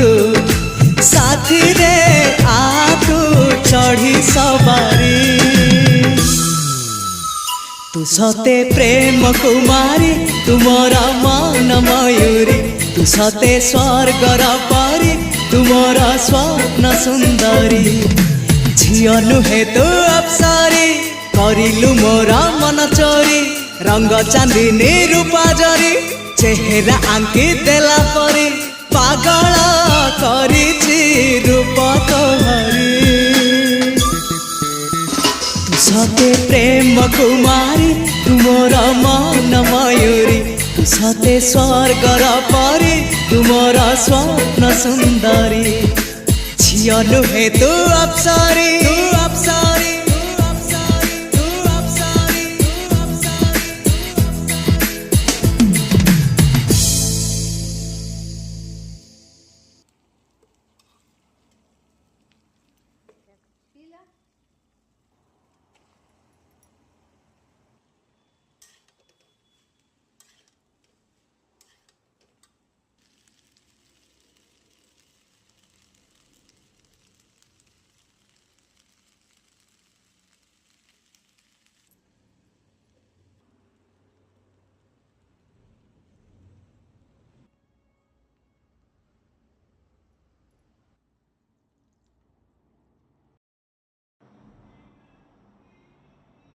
तू साथी रे आतू चढ़ी सवारी तू सते प्रेम कुमारी तुमर मन मयूरी तू सते स्वर्गर परी तुमर स्वप्न सुंदरी झियो नुहे तू अप्सरी करिलु मोर मन चोरी रंग चांदनी रूपा जरी चेहरा आंकी देला परी पागल करिछि रूप तोहरी तू सते प्रेम कुमारी तुमर मन मयूरी तू सते स्वर्गर परी तुमर स्वप्न सुंदरी झियो नुहे तू अप्सरी।